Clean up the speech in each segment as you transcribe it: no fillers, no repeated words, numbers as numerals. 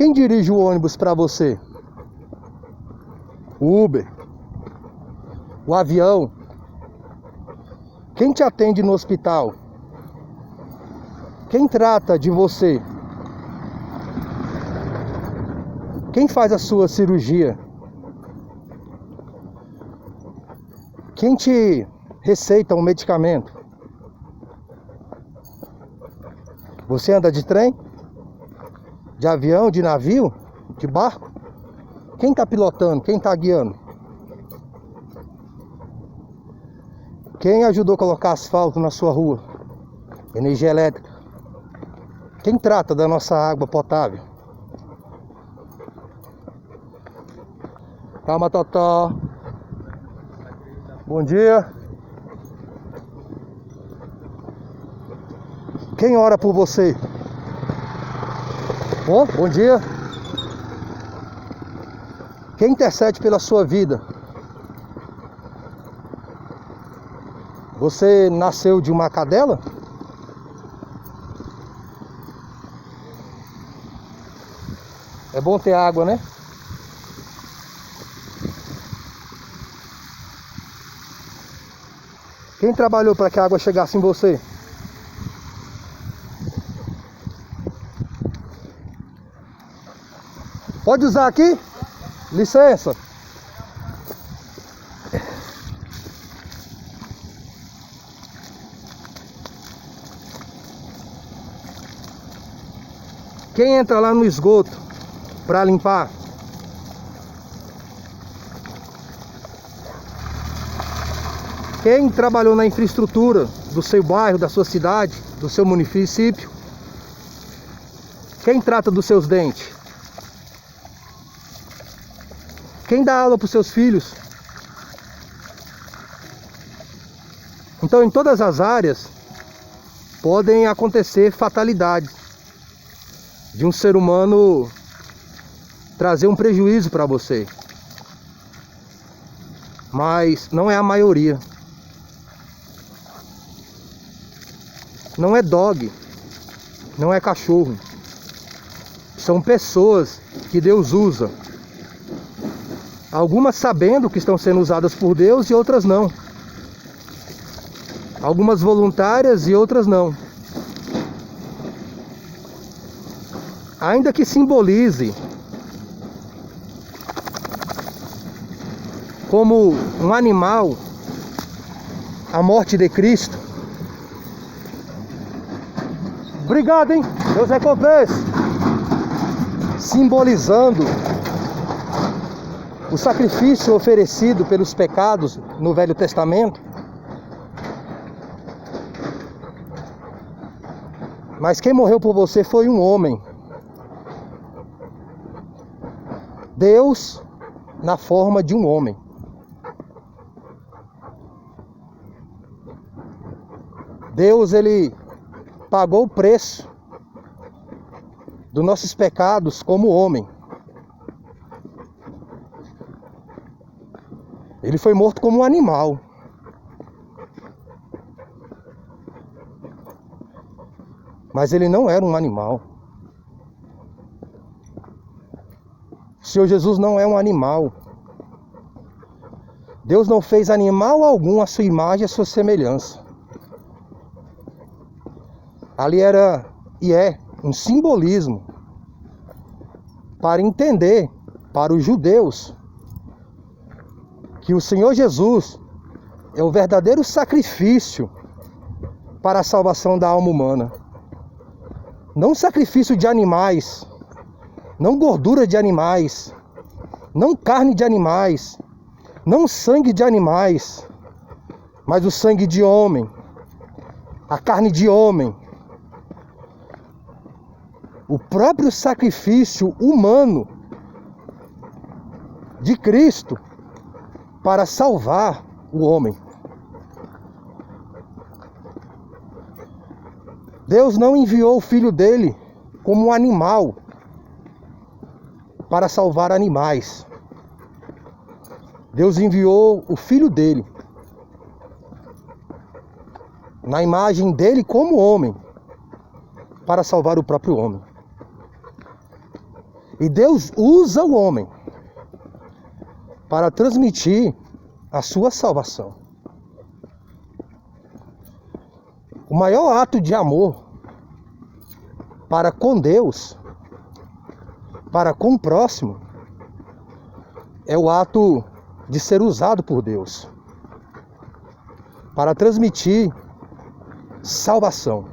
Quem dirige o ônibus para você? O Uber? O avião? Quem te atende no hospital? Quem trata de você? Quem faz a sua cirurgia? Quem te receita um medicamento? Você anda de trem? De avião? De navio? De barco? Quem está pilotando? Quem está guiando? Quem ajudou a colocar asfalto na sua rua? Energia elétrica? Quem trata da nossa água potável? Calma, Totó. Bom dia. Quem ora por você? Bom dia. Quem intercede pela sua vida? Você nasceu de uma cadela? É bom ter água, né? Quem trabalhou para que a água chegasse em você? Pode usar aqui? Licença. Quem entra lá no esgoto para limpar? Quem trabalhou na infraestrutura do seu bairro, da sua cidade, do seu município? Quem trata dos seus dentes? Quem dá aula para os seus filhos? Então, em todas as áreas, podem acontecer fatalidades de um ser humano trazer um prejuízo para você. Mas não é a maioria. Não é dog, não é cachorro. São pessoas que Deus usa. Algumas sabendo que estão sendo usadas por Deus e outras não. Algumas voluntárias e outras não. Ainda que simbolize como um animal a morte de Cristo. Obrigado, hein? Deus recompense. Simbolizando o sacrifício oferecido pelos pecados no Velho Testamento. Mas quem morreu por você foi um homem. Deus na forma de um homem. Deus, ele pagou o preço dos nossos pecados como homem. Ele foi morto como um animal. Mas ele não era um animal. O Senhor Jesus não é um animal. Deus não fez animal algum à sua imagem e à sua semelhança. Ali era e é um simbolismo para entender para os judeus que o Senhor Jesus é o verdadeiro sacrifício para a salvação da alma humana. Não sacrifício de animais, não gordura de animais, não carne de animais, não sangue de animais, mas o sangue de homem, a carne de homem. O próprio sacrifício humano de Cristo para salvar o homem. Deus não enviou o Filho dele como um animal para salvar animais. Deus enviou o Filho dele na imagem dele como homem para salvar o próprio homem. E Deus usa o homem para transmitir a sua salvação. O maior ato de amor para com Deus, para com o próximo, é o ato de ser usado por Deus para transmitir salvação.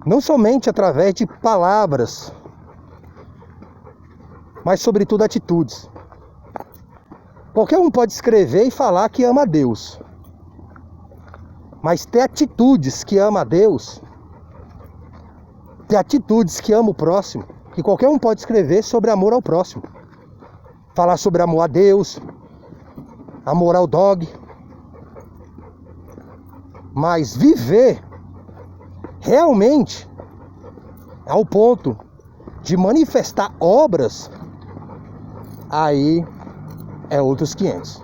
Não somente através de palavras, mas sobretudo atitudes. Qualquer um pode escrever e falar que ama a Deus, mas ter atitudes que ama a Deus, ter atitudes que ama o próximo, que qualquer um pode escrever sobre amor ao próximo. Falar sobre amor a Deus, amor ao dog. Mas viver realmente ao ponto de manifestar obras, aí é outros 500.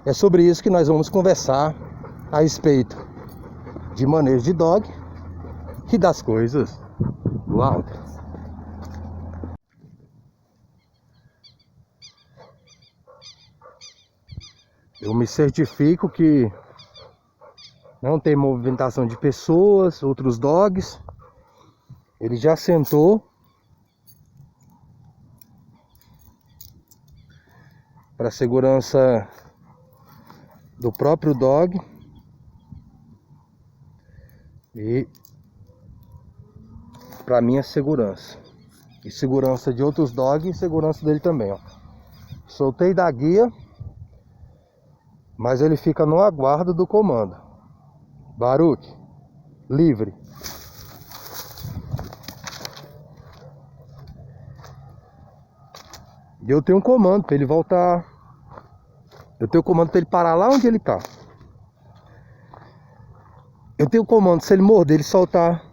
É sobre isso que nós vamos conversar a respeito de manejo de dog e das coisas do alto. Eu me certifico que não tem movimentação de pessoas, outros dogs. Ele já sentou para segurança do próprio dog e para minha segurança e segurança de outros dogs e segurança dele também, ó. Soltei da guia, mas ele fica no aguardo do comando. Baruque, livre. E eu tenho um comando para ele voltar. Eu tenho um comando para ele parar lá onde ele tá. Eu tenho um comando, se ele morder, ele soltar.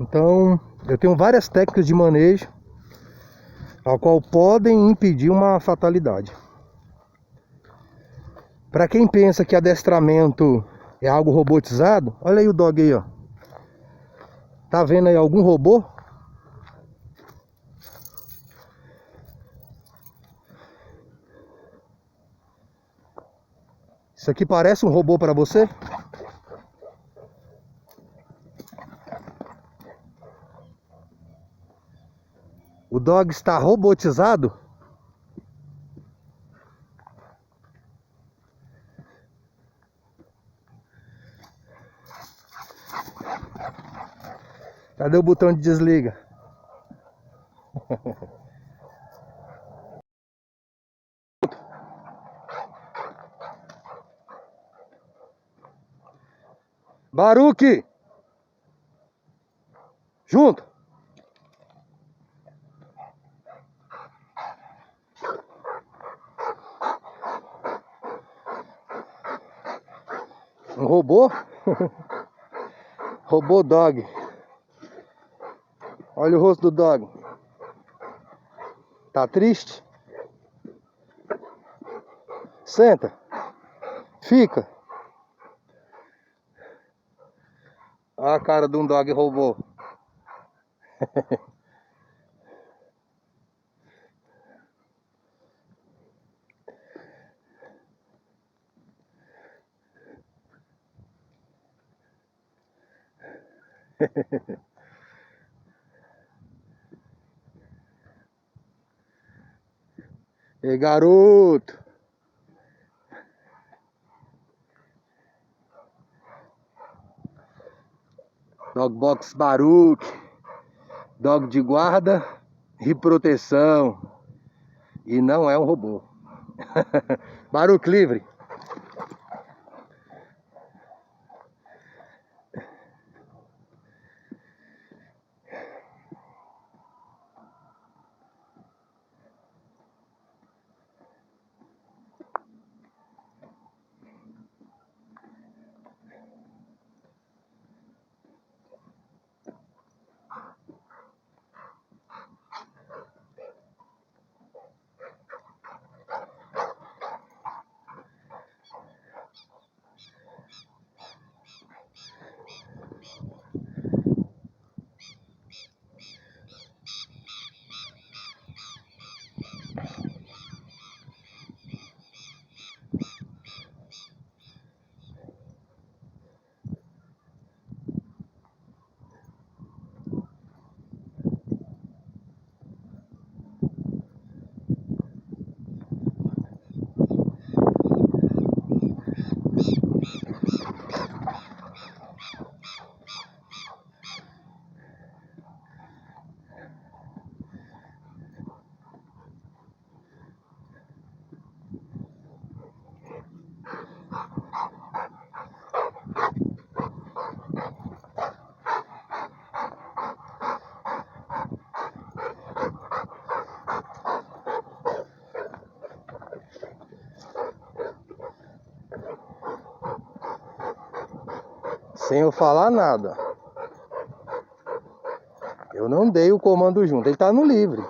Então, eu tenho várias técnicas de manejo ao qual podem impedir uma fatalidade. Para quem pensa que adestramento é algo robotizado, olha aí o dog aí, ó. Tá vendo aí algum robô? Isso aqui parece um robô para você? O dog está robotizado? Cadê o botão de desliga? Baruque! Junto! Um robô? Robô dog. Olha o rosto do dog. Tá triste? Senta. Fica. Olha a cara de um dog robô. Ei, garoto! Dog Box Baruque. Dog de guarda e proteção. E não é um robô. Baruque livre. sem eu falar nada. Eu não dei o comando junto, ele tá no livre.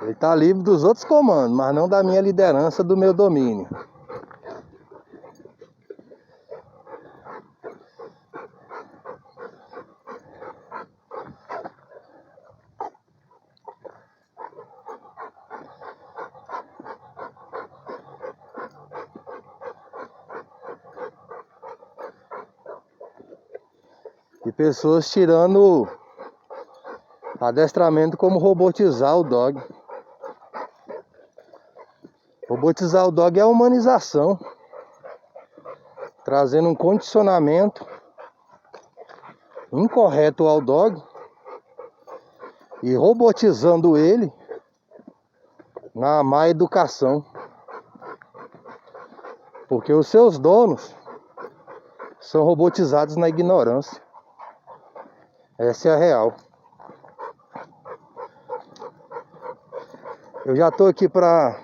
Ele tá livre dos outros comandos, mas não da minha liderança, do meu domínio. E pessoas tirando adestramento como robotizar o dog. Robotizar o dog é a humanização, trazendo um condicionamento incorreto ao dog e robotizando ele na má educação. Porque os seus donos são robotizados na ignorância. Essa é a real. Eu já tô aqui para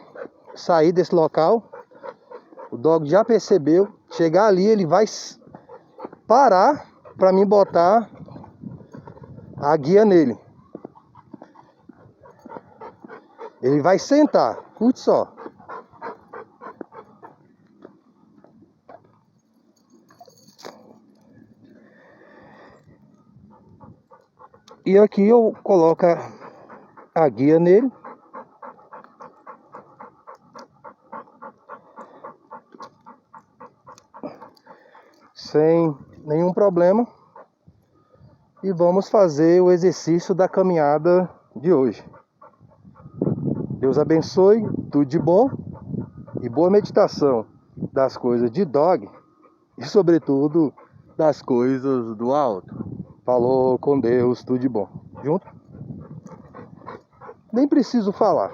sair desse local. O dog já percebeu. Chegar ali, ele vai parar para mim botar a guia nele. Ele vai sentar. Curte só. E aqui eu coloco a guia nele. Sem nenhum problema. E vamos fazer o exercício da caminhada de hoje. Deus abençoe, tudo de bom e boa meditação das coisas de dog e sobretudo das coisas do alto. Falou com Deus, tudo de bom. Junto? Nem preciso falar,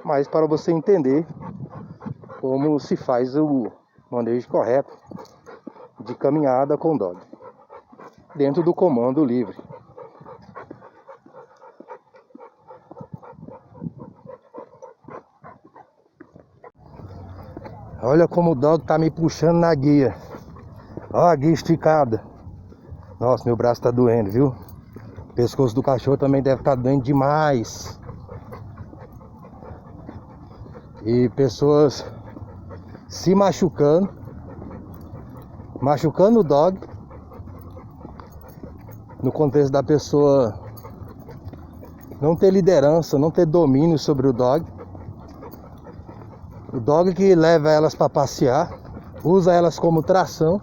mas para você entender como se faz o manejo correto de caminhada com dog, dentro do comando livre. Olha como o dog tá me puxando na guia. Ó a guia esticada. Nossa, meu braço tá doendo, viu? O pescoço do cachorro também deve estar doendo demais. E pessoas se machucando o dog, no contexto da pessoa não ter liderança, não ter domínio sobre o dog. O dog que leva elas para passear, usa elas como tração.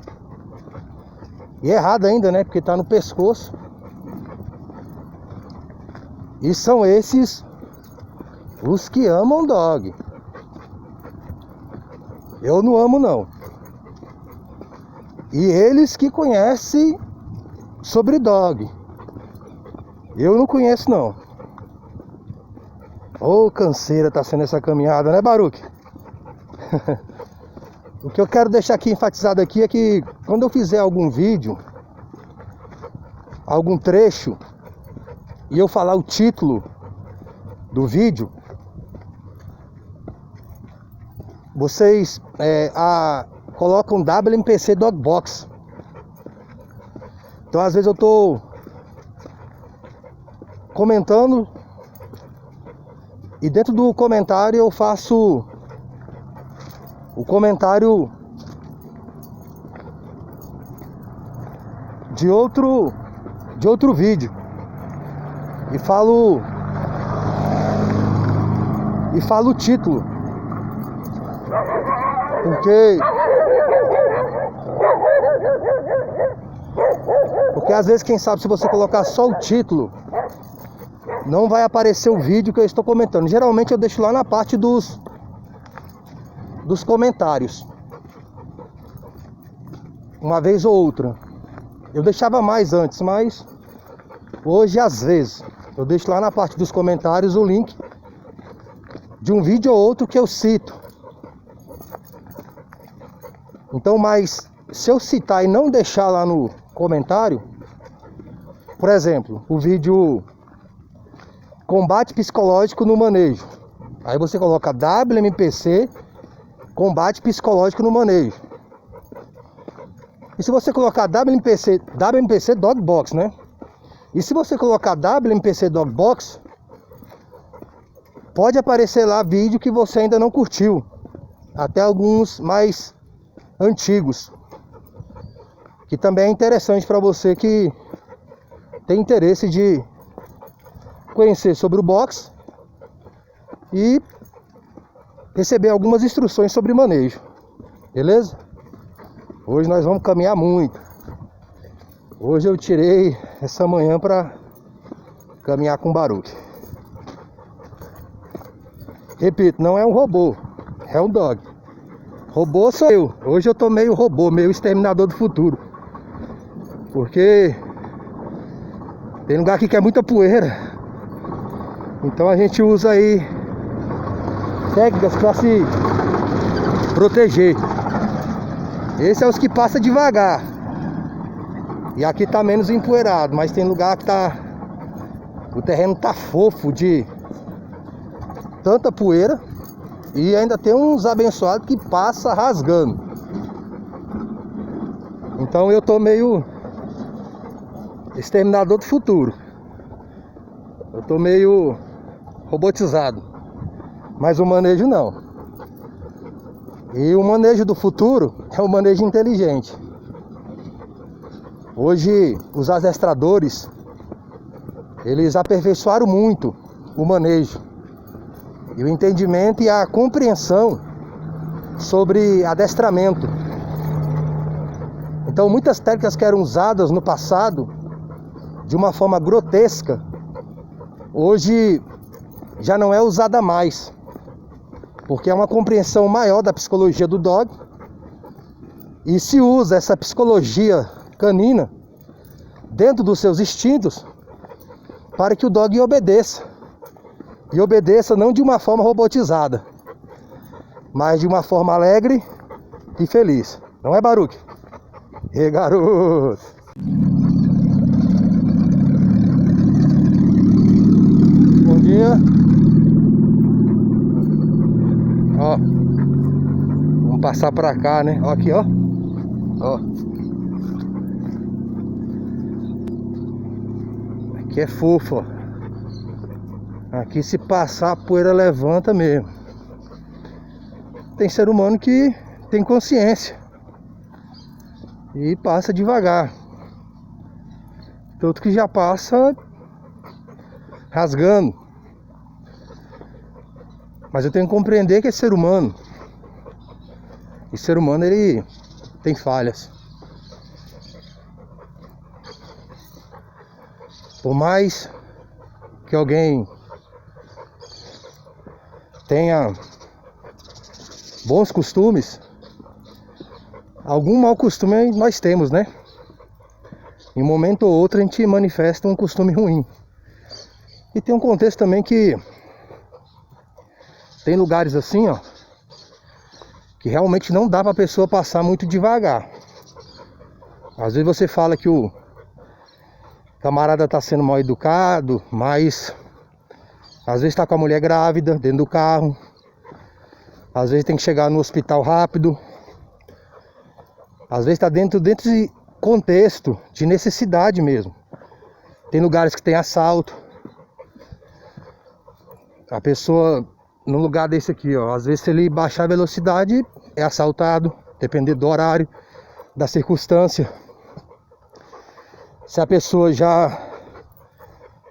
E é errado ainda, né? Porque tá no pescoço. E são esses os que amam dog. Eu não amo, não. E eles que conhecem sobre dog. Eu não conheço, não. Ô, canseira tá sendo essa caminhada, né, Baruque? O que eu quero deixar aqui enfatizado aqui é que quando eu fizer algum vídeo, algum trecho, e eu falar o título do vídeo, vocês colocam WMPC Dog Box. Então às vezes eu tô comentando e dentro do comentário eu faço o comentário de outro vídeo e falo o título, porque às vezes, quem sabe, se você colocar só o título, não vai aparecer o vídeo que eu estou comentando. Geralmente eu deixo lá na parte dos comentários, uma vez ou outra. Eu deixava mais antes, mas hoje às vezes eu deixo lá na parte dos comentários o link de um vídeo ou outro que eu cito. Então, mas se eu citar e não deixar lá no comentário, por exemplo, o vídeo combate psicológico no manejo. Aí você coloca WMPC, combate psicológico no manejo. E se você colocar WMPC Dog Box, né? E se você colocar WMPC Dog Box, pode aparecer lá vídeo que você ainda não curtiu. Até alguns mais antigos. Que também é interessante para você que tem interesse de conhecer sobre o box e receber algumas instruções sobre manejo. Beleza? Hoje nós vamos caminhar muito. Hoje eu tirei essa manhã para caminhar com o Baruque. Repito, não é um robô, é um dog. Robô sou eu. Hoje eu tô meio robô, meio exterminador do futuro. Porque tem lugar aqui que é muita poeira. Então a gente usa aí técnicas para se proteger. Esse é os que passa devagar. E aqui tá menos empoeirado, mas tem lugar que tá, o terreno tá fofo de tanta poeira. E ainda tem uns abençoados que passa rasgando. Então eu tô meio exterminador do futuro. Eu tô meio robotizado. Mas o manejo não. E o manejo do futuro é o manejo inteligente. Hoje os adestradores, eles aperfeiçoaram muito o manejo. E o entendimento e a compreensão sobre adestramento. Então muitas técnicas que eram usadas no passado de uma forma grotesca, hoje já não é usada mais. Porque é uma compreensão maior da psicologia do dog. E se usa essa psicologia canina dentro dos seus instintos para que o dog obedeça. E obedeça não de uma forma robotizada, mas de uma forma alegre e feliz. Não é, Baruque? E garoto! Bom dia. Ó, vamos passar pra cá, né? Ó, aqui, ó. Ó. Aqui é fofo, ó. Aqui se passar a poeira levanta mesmo. Tem ser humano que tem consciência e passa devagar. Tem outro que já passa rasgando. Mas eu tenho que compreender que é ser humano. E ser humano, ele tem falhas. Por mais que alguém tenha bons costumes, algum mau costume nós temos, né? Em um momento ou outro a gente manifesta um costume ruim. E tem um contexto também que tem lugares assim, ó, que realmente não dá pra pessoa passar muito devagar. Às vezes você fala que o camarada tá sendo mal educado, mas às vezes tá com a mulher grávida dentro do carro. Às vezes tem que chegar no hospital rápido. Às vezes tá dentro de contexto de necessidade mesmo. Tem lugares que tem assalto. A pessoa, no lugar desse aqui, ó, às vezes se ele baixar a velocidade, é assaltado, dependendo do horário, da circunstância. Se a pessoa já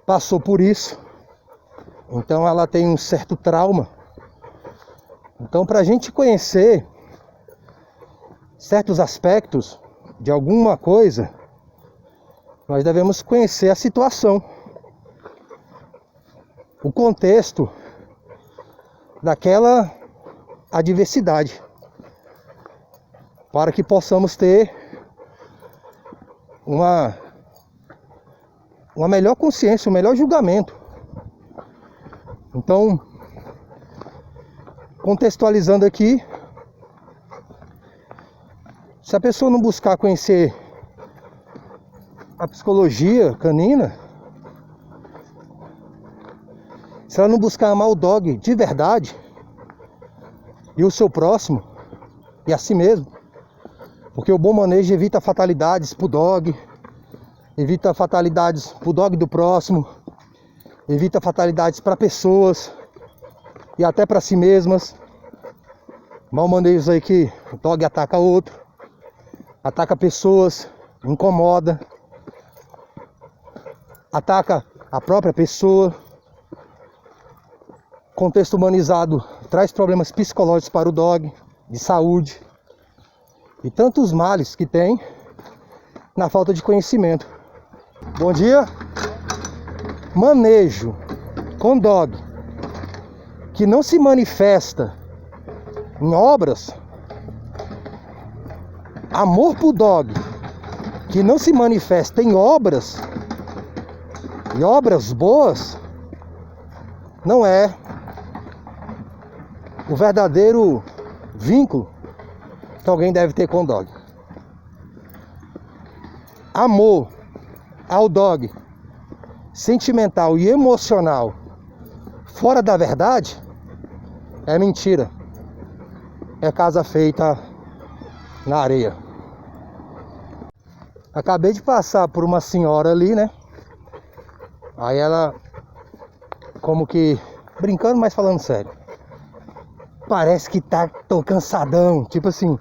passou por isso, então ela tem um certo trauma. Então, para a gente conhecer certos aspectos de alguma coisa, nós devemos conhecer a situação, o contexto daquela adversidade, para que possamos ter uma melhor consciência, um melhor julgamento. Então, contextualizando aqui, se a pessoa não buscar conhecer a psicologia canina, se ela não buscar amar o dog de verdade, e o seu próximo, e a si mesmo, porque o bom manejo evita fatalidades pro dog, evita fatalidades pro dog do próximo, evita fatalidades para pessoas e até para si mesmas. Mau manejo aí que o dog ataca outro, ataca pessoas, incomoda, ataca a própria pessoa. Contexto humanizado traz problemas psicológicos para o dog, de saúde e tantos males que tem na falta de conhecimento. Bom dia. Manejo com dog que não se manifesta em obras, amor pro dog que não se manifesta em obras e obras boas, não é o verdadeiro vínculo que alguém deve ter com o dog. Amor ao dog sentimental e emocional fora da verdade é mentira. É casa feita na areia. Acabei de passar por uma senhora ali, né? Aí ela, como que brincando, mas falando sério, parece que tô cansadão, tipo assim,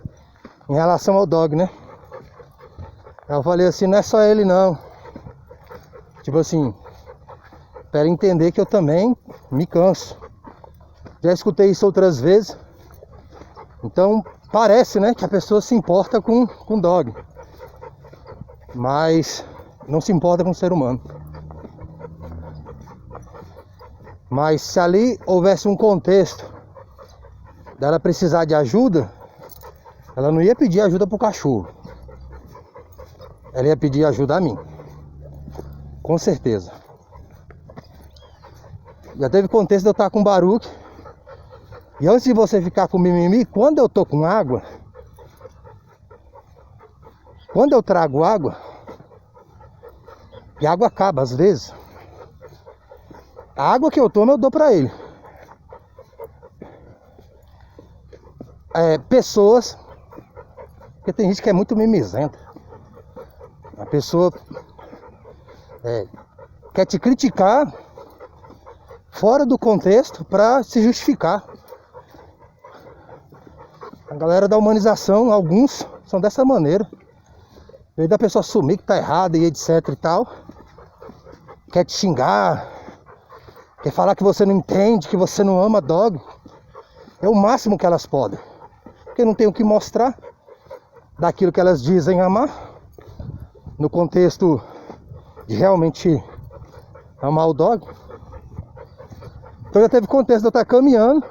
em relação ao dog, né? Eu falei assim, não é só ele não. Tipo assim, para entender que eu também me canso. Já escutei isso outras vezes. Então parece, né, que a pessoa se importa com dog, mas não se importa com o ser humano. Mas se ali houvesse um contexto dela precisar de ajuda, ela não ia pedir ajuda pro cachorro, ela ia pedir ajuda a mim, com certeza. Já teve contexto de eu estar com Baruque, e antes de você ficar com mimimi, quando eu tô com água, quando eu trago água, e a água acaba às vezes, a água que eu tomo eu dou pra ele. Pessoas, porque tem gente que é muito mimizenta, a pessoa quer te criticar fora do contexto pra se justificar. A galera da humanização, alguns são dessa maneira. Em vez da pessoa assumir que tá errada e etc e tal, quer te xingar, quer falar que você não entende, que você não ama dog. É o máximo que elas podem, porque não tem o que mostrar daquilo que elas dizem amar, no contexto de realmente amar o dog. Então já teve contexto de eu estar caminhando,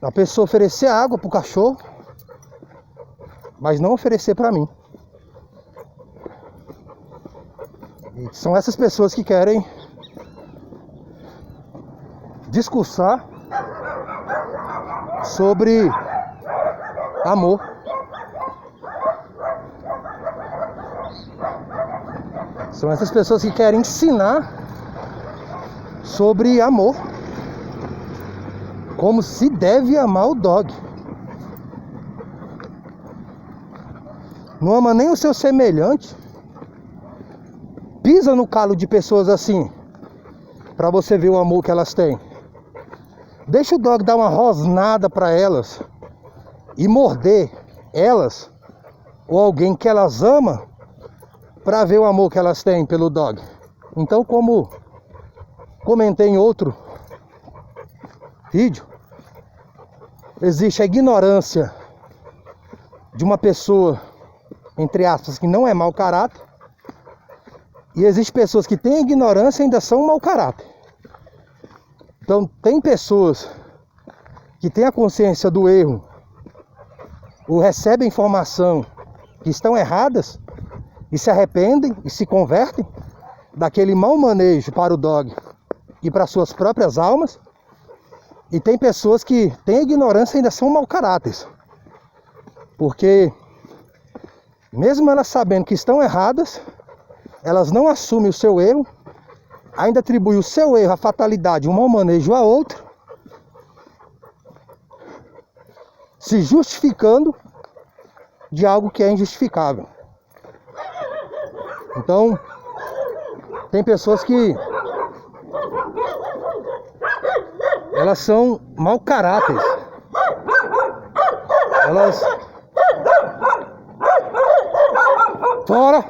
a pessoa oferecer água pro cachorro, mas não oferecer pra mim. E são essas pessoas que querem discursar sobre amor. São essas pessoas que querem ensinar sobre amor, como se deve amar o dog. Não ama nem o seu semelhante. Pisa no calo de pessoas assim, pra você ver o amor que elas têm. Deixa o dog dar uma rosnada pra elas e morder elas ou alguém que elas amam, pra ver o amor que elas têm pelo dog. Então, como comentei em outro vídeo, existe a ignorância de uma pessoa, entre aspas, que não é mau caráter, e existe pessoas que têm ignorância e ainda são mau caráter. Então tem pessoas que têm a consciência do erro, ou recebem informação que estão erradas, e se arrependem e se convertem daquele mau manejo para o dog e para suas próprias almas. E tem pessoas que têm ignorância e ainda são mau caráteres, porque mesmo elas sabendo que estão erradas, elas não assumem o seu erro ainda atribui o seu erro, a fatalidade, um mau manejo a outro, se justificando de algo que é injustificável. Então, tem pessoas que elas são mau caráter. Elas fora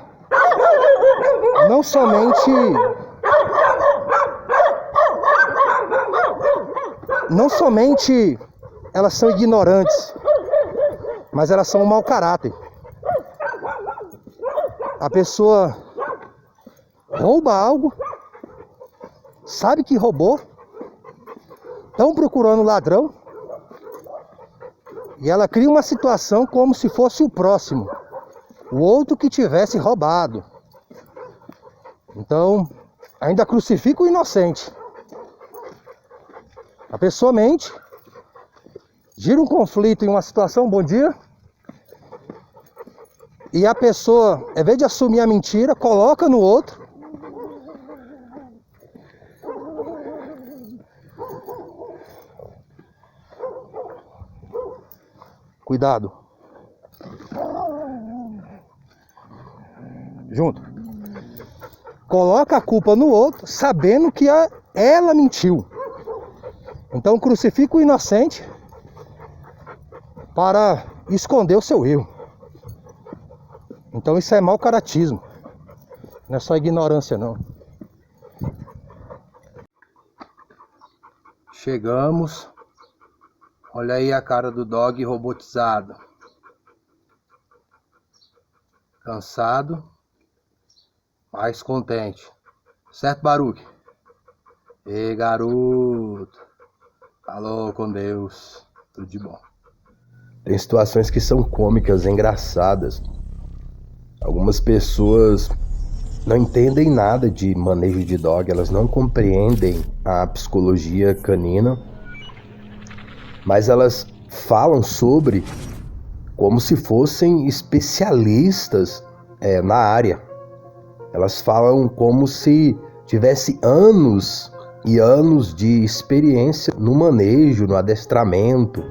não somente elas são ignorantes, mas elas são um mau caráter. A pessoa rouba algo, sabe que roubou, estão procurando ladrão, e ela cria uma situação como se fosse o próximo, o outro que tivesse roubado. Então, ainda crucifica o inocente. A pessoa mente, gira um conflito em uma situação, bom dia, e a pessoa, ao invés de assumir a mentira, coloca no outro. Cuidado. Junto. Coloca a culpa no outro, sabendo que ela mentiu. Então crucifica o inocente para esconder o seu erro. Então isso é mau caratismo. Não é só ignorância, não. Chegamos. Olha aí a cara do dog robotizado. Cansado, mas contente. Certo, Baruque? Ei, garoto. Falou com Deus. Tudo de bom. Tem situações que são cômicas, engraçadas. Algumas pessoas não entendem nada de manejo de dog, elas não compreendem a psicologia canina, mas elas falam sobre como se fossem especialistas na área. Elas falam como se tivesse anos e anos de experiência no manejo, no adestramento.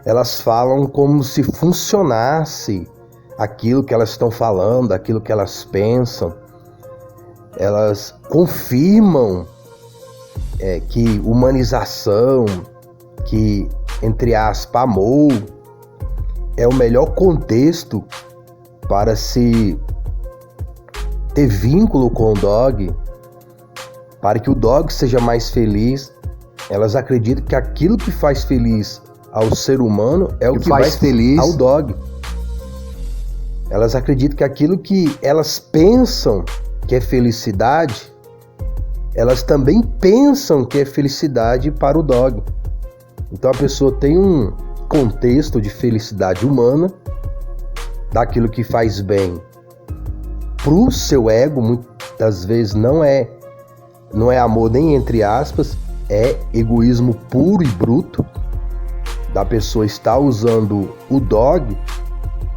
Elas falam como se funcionasse aquilo que elas estão falando, aquilo que elas pensam. Elas confirmam que humanização, que, entre aspas, amor, é o melhor contexto para se ter vínculo com o dog, para que o dog seja mais feliz. Elas acreditam que aquilo que faz feliz ao ser humano é o que faz feliz ao dog. Elas acreditam que aquilo que elas pensam que é felicidade, elas também pensam que é felicidade para o dog. Então a pessoa tem um contexto de felicidade humana, daquilo que faz bem pro seu ego. Muitas vezes não é amor nem entre aspas, é egoísmo puro e bruto, da pessoa estar usando o dog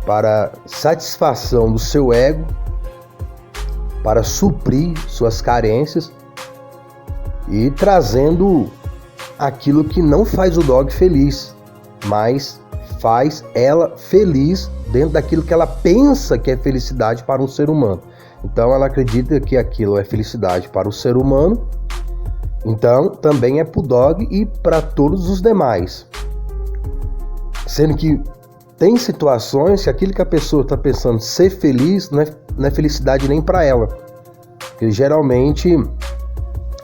para satisfação do seu ego, para suprir suas carências e trazendo aquilo que não faz o dog feliz, mas faz ela feliz dentro daquilo que ela pensa que é felicidade para um ser humano. Então ela acredita que aquilo é felicidade para o ser humano, então também é para o dog e para todos os demais. Sendo que tem situações que aquilo que a pessoa está pensando ser feliz não é felicidade nem para ela. Porque geralmente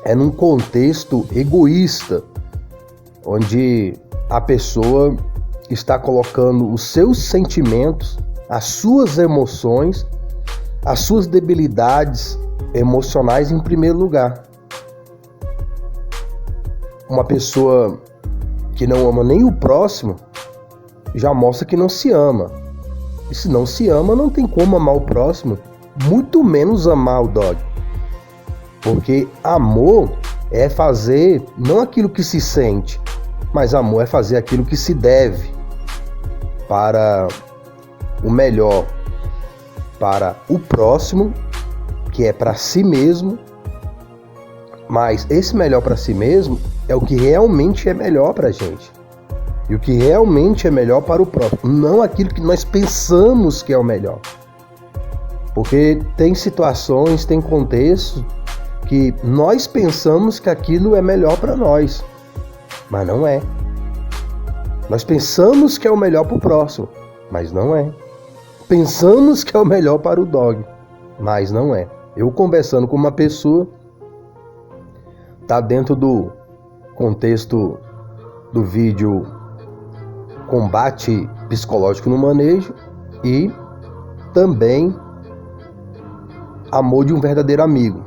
é num contexto egoísta, onde a pessoa está colocando os seus sentimentos, as suas emoções, as suas debilidades emocionais em primeiro lugar. Uma pessoa que não ama nem o próximo já mostra que não se ama. E se não se ama, não tem como amar o próximo, muito menos amar o dog. Porque amor é fazer não aquilo que se sente, mas amor é fazer aquilo que se deve para o melhor, para o próximo, que é para si mesmo, Mas esse melhor para si mesmo é o que realmente é melhor para a gente. E o que realmente é melhor para o próximo. Não aquilo que nós pensamos que é o melhor. Porque tem situações, tem contextos que nós pensamos que aquilo é melhor para nós. Mas não é. Nós pensamos que é o melhor para o próximo. Mas não é. Pensamos que é o melhor para o dog. Mas não é. Eu conversando com uma pessoa, tá dentro do contexto do vídeo combate psicológico no manejo e também amor de um verdadeiro amigo.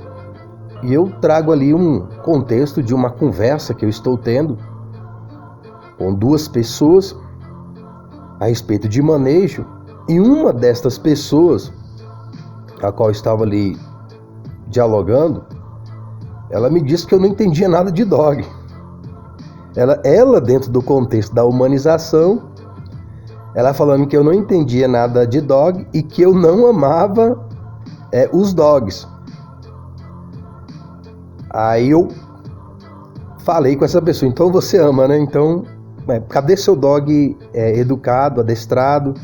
E eu trago ali um contexto de uma conversa que eu estou tendo com duas pessoas a respeito de manejo, e uma destas pessoas, a qual estava ali dialogando, ela me disse que eu não entendia nada de dog. Ela dentro do contexto da humanização, ela falando que eu não entendia nada de dog e que eu não amava os dogs. Aí eu falei com essa pessoa, então você ama, né? Então, cadê seu dog educado, adestrado?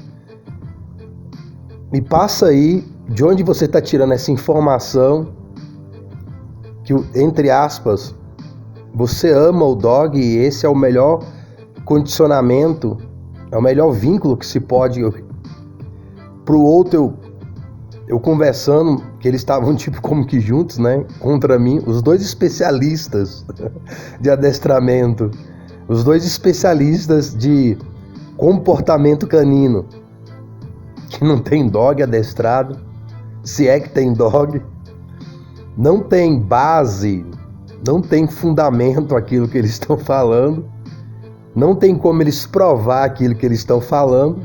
Me passa aí de onde você está tirando essa informação que, entre aspas, você ama o dog e esse é o melhor condicionamento, é o melhor vínculo que se pode. Pro outro, eu conversando, que eles estavam tipo como que juntos, né? Contra mim, os dois especialistas de adestramento, os dois especialistas de comportamento canino, que não tem dog adestrado, se é que tem dog, não tem base, não tem fundamento aquilo que eles estão falando, não tem como eles provar aquilo que eles estão falando,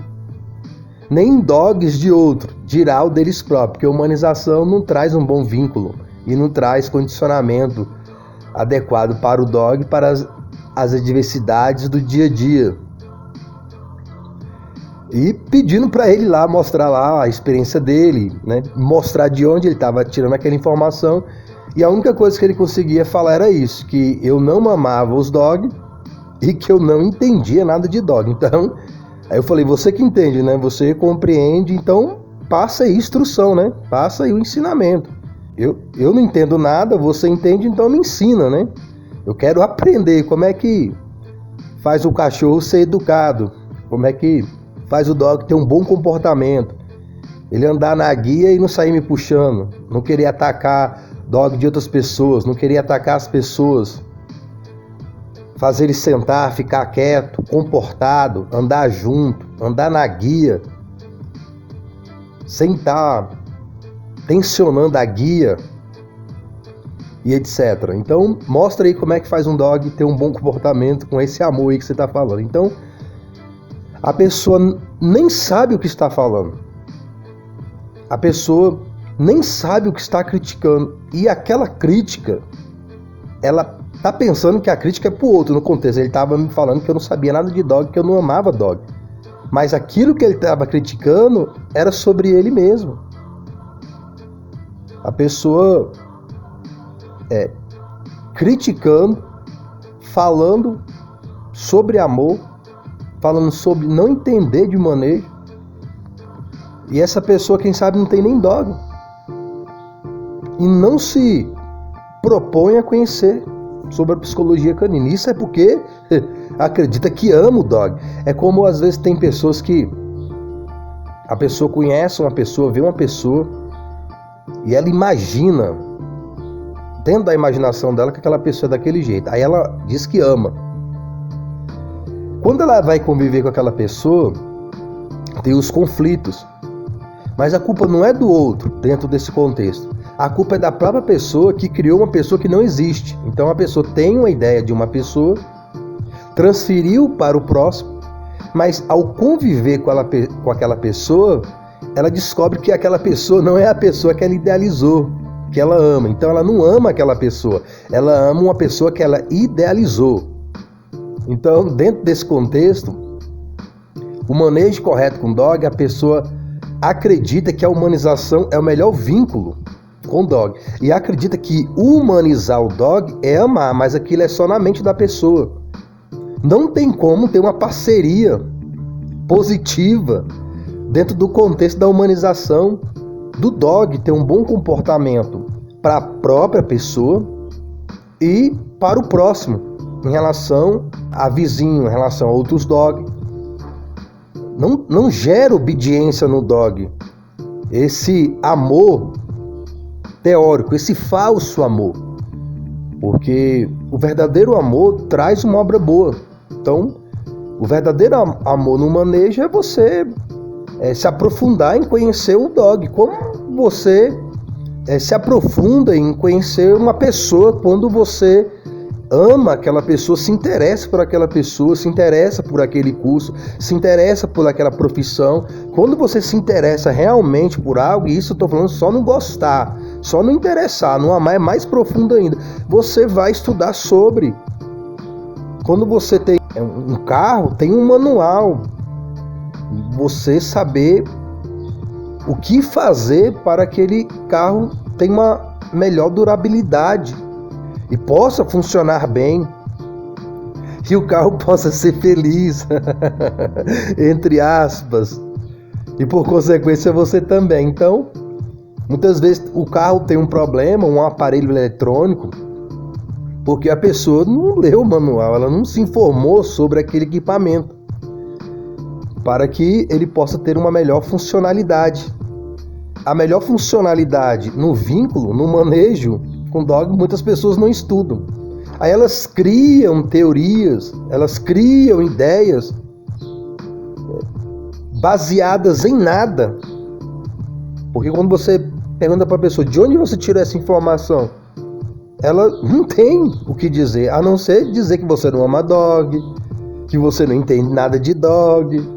nem dogs de outro, dirá o deles próprios, porque a humanização não traz um bom vínculo e não traz condicionamento adequado para o dog, para as adversidades do dia a dia. E pedindo para ele lá, mostrar lá a experiência dele, né? Mostrar de onde ele estava tirando aquela informação. E a única coisa que ele conseguia falar era isso, que eu não amava os dog e que eu não entendia nada de dog. Então, aí eu falei, você que entende, né? Você compreende, então passa aí instrução, né? Passa aí o ensinamento. Eu não entendo nada, você entende, então me ensina, né? Eu quero aprender como é que faz o cachorro ser educado, como é que faz o dog ter um bom comportamento, ele andar na guia e não sair me puxando, não querer atacar dog de outras pessoas, não querer atacar as pessoas, fazer ele sentar, ficar quieto, comportado, andar junto, andar na guia, sem estar tensionando a guia e etc. Então mostra aí como é que faz um dog ter um bom comportamento com esse amor aí que você está falando. Então a pessoa nem sabe o que está falando. A pessoa nem sabe o que está criticando. E aquela crítica, ela está pensando que a crítica é pro outro no contexto. Ele estava me falando que eu não sabia nada de dog, que eu não amava dog. Mas aquilo que ele estava criticando era sobre ele mesmo. A pessoa criticando, falando sobre amor, falando sobre não entender de manejo. E essa pessoa, quem sabe, não tem nem dog. E não se propõe a conhecer sobre a psicologia canina. Isso é porque acredita que ama o dog. É como às vezes tem pessoas que a pessoa conhece uma pessoa, vê uma pessoa e ela imagina, dentro da imaginação dela, que aquela pessoa é daquele jeito. Aí ela diz que ama. Quando ela vai conviver com aquela pessoa, tem os conflitos. Mas a culpa não é do outro dentro desse contexto. A culpa é da própria pessoa que criou uma pessoa que não existe. Então a pessoa tem uma ideia de uma pessoa, transferiu para o próximo, mas ao conviver com aquela pessoa, ela descobre que aquela pessoa não é a pessoa que ela idealizou, que ela ama. Então ela não ama aquela pessoa, ela ama uma pessoa que ela idealizou. Então, dentro desse contexto, o manejo correto com dog, a pessoa acredita que a humanização é o melhor vínculo com o dog. E acredita que humanizar o dog é amar, mas aquilo é só na mente da pessoa. Não tem como ter uma parceria positiva dentro do contexto da humanização do dog, ter um bom comportamento para a própria pessoa e para o próximo, em relação a vizinho, em relação a outros dogs. Não gera obediência no dog. Esse amor teórico, esse falso amor. Porque o verdadeiro amor traz uma obra boa. Então, o verdadeiro amor no manejo é você se aprofundar em conhecer o dog. Como você se aprofunda em conhecer uma pessoa quando você ama aquela pessoa, se interessa por aquela pessoa, se interessa por aquele curso, se interessa por aquela profissão. Quando você se interessa realmente por algo, e isso eu estou falando só não gostar, só não interessar, não amar é mais profundo ainda, você vai estudar sobre. Quando você tem um carro, tem um manual, você saber o que fazer para que aquele carro tenha uma melhor durabilidade e possa funcionar bem, e o carro possa ser feliz, entre aspas, e por consequência você também. Então, muitas vezes o carro tem um problema, um aparelho eletrônico, porque a pessoa não leu o manual, ela não se informou sobre aquele equipamento, para que ele possa ter uma melhor funcionalidade. A melhor funcionalidade no vínculo, no manejo com dog, muitas pessoas não estudam. Aí elas criam teorias, elas criam ideias baseadas em nada. Porque quando você pergunta para a pessoa de onde você tirou essa informação, ela não tem o que dizer, a não ser dizer que você não ama dog, que você não entende nada de dog.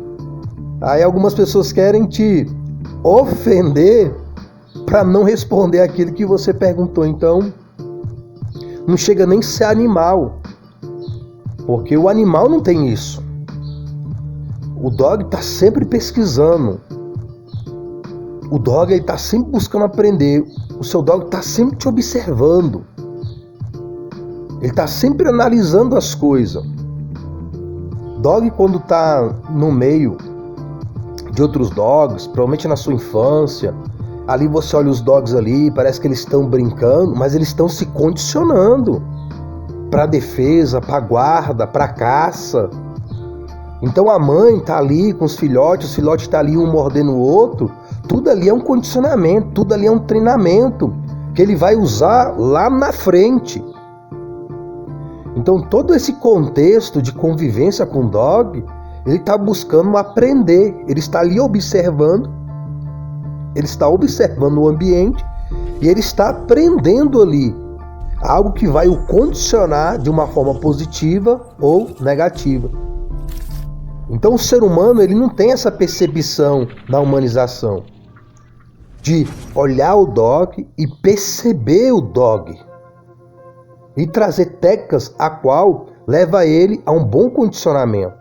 Aí algumas pessoas querem te ofender para não responder aquilo que você perguntou. Então, não chega nem a ser animal, porque o animal não tem isso. O dog está sempre pesquisando. O dog está sempre buscando aprender. O seu dog está sempre te observando. Ele está sempre analisando as coisas. Dog, quando está no meio de outros dogs, provavelmente na sua infância, ali você olha os dogs ali, parece que eles estão brincando, mas eles estão se condicionando para a defesa, para a guarda, para a caça. Então a mãe está ali com os filhotes está ali um mordendo o outro, tudo ali é um condicionamento, tudo ali é um treinamento que ele vai usar lá na frente. Então todo esse contexto de convivência com o dog, ele está buscando aprender, ele está ali observando, ele está observando o ambiente e ele está aprendendo ali algo que vai o condicionar de uma forma positiva ou negativa. Então o ser humano, ele não tem essa percepção da humanização, de olhar o dog e perceber o dog e trazer técnicas a qual leva ele a um bom condicionamento,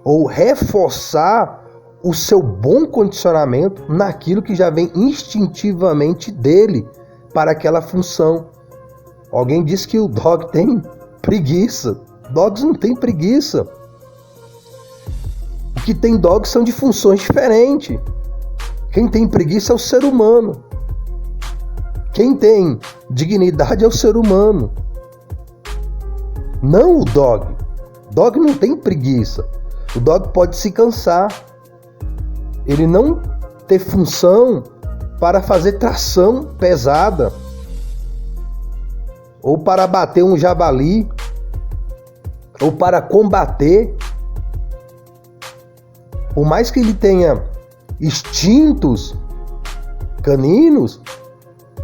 ou reforçar o seu bom condicionamento naquilo que já vem instintivamente dele para aquela função. Alguém disse que o dog tem preguiça. Dogs não tem preguiça. O que tem dogs são de funções diferentes. Quem tem preguiça é o ser humano. Quem tem dignidade é o ser humano, não o dog. Dog não tem preguiça. O dog pode se cansar. Ele não ter função para fazer tração pesada, ou para bater um javali, ou para combater. Por mais que ele tenha instintos caninos,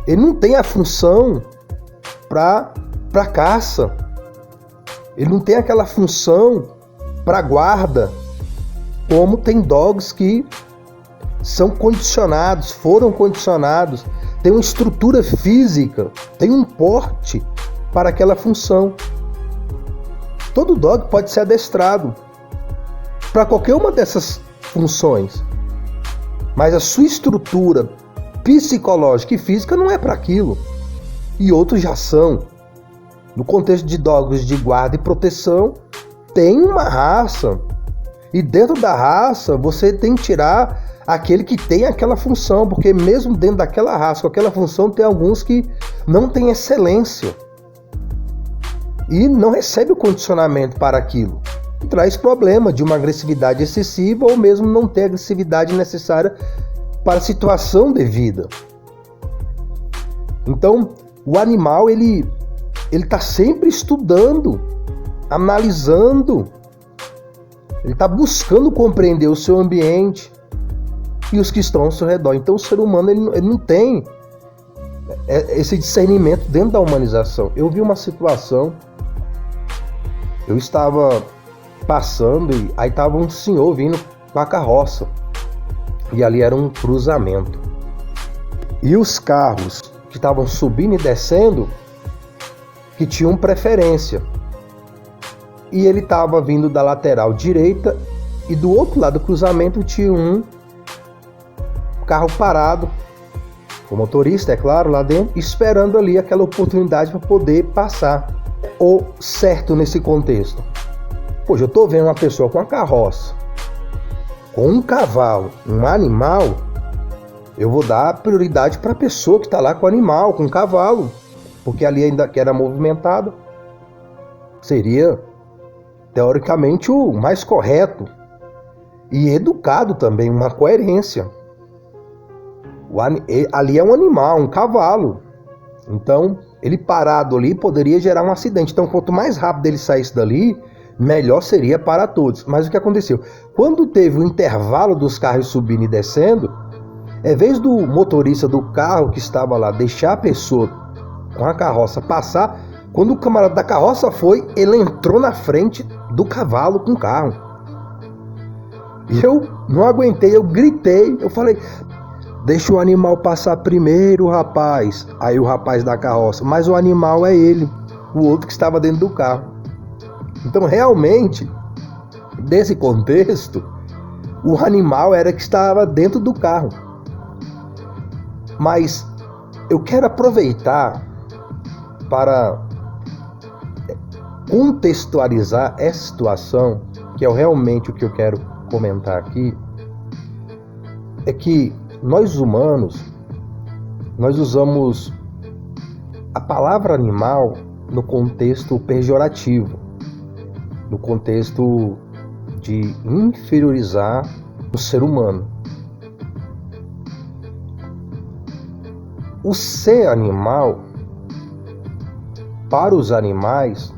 ele não tem a função para caça. Ele não tem aquela função para guarda, como tem dogs que são condicionados, foram condicionados, tem uma estrutura física, tem um porte para aquela função. Todo dog pode ser adestrado para qualquer uma dessas funções, mas a sua estrutura psicológica e física não é para aquilo. E outros já são. No contexto de dogs de guarda e proteção, tem uma raça. E dentro da raça, você tem que tirar aquele que tem aquela função, porque mesmo dentro daquela raça, com aquela função, tem alguns que não têm excelência. E não recebe o condicionamento para aquilo. E traz problema de uma agressividade excessiva ou mesmo não ter a agressividade necessária para a situação devida. Então, o animal, ele está sempre estudando, analisando, ele está buscando compreender o seu ambiente e os que estão ao seu redor. Então, o ser humano ele não tem esse discernimento dentro da humanização. Eu vi uma situação, eu estava passando e aí estava um senhor vindo com a carroça e ali era um cruzamento. E os carros que estavam subindo e descendo que tinham preferência. E ele estava vindo da lateral direita e do outro lado do cruzamento tinha um carro parado, o motorista, é claro, lá dentro, esperando ali aquela oportunidade para poder passar. O certo nesse contexto? Poxa, eu estou vendo uma pessoa com uma carroça, com um cavalo, um animal, eu vou dar prioridade para a pessoa que está lá com o animal, com o cavalo, porque ali ainda que era movimentado, seria teoricamente o mais correto e educado também, uma coerência. Ali é um animal, um cavalo, então ele parado ali poderia gerar um acidente. Então quanto mais rápido ele saísse dali, melhor seria para todos. Mas o que aconteceu? Quando teve o intervalo dos carros subindo e descendo, em vez do motorista do carro que estava lá deixar a pessoa com a carroça passar, quando o camarada da carroça foi, ele entrou na frente do cavalo com o carro. E eu não aguentei, eu gritei, eu falei: deixa o animal passar primeiro, rapaz. Aí o rapaz da carroça: mas o animal é ele, o outro que estava dentro do carro. Então realmente, nesse contexto, o animal era que estava dentro do carro. Mas eu quero aproveitar para contextualizar essa situação, que é realmente o que eu quero comentar aqui, é que nós humanos, nós usamos a palavra animal no contexto pejorativo, no contexto de inferiorizar o ser humano. O ser animal, para os animais,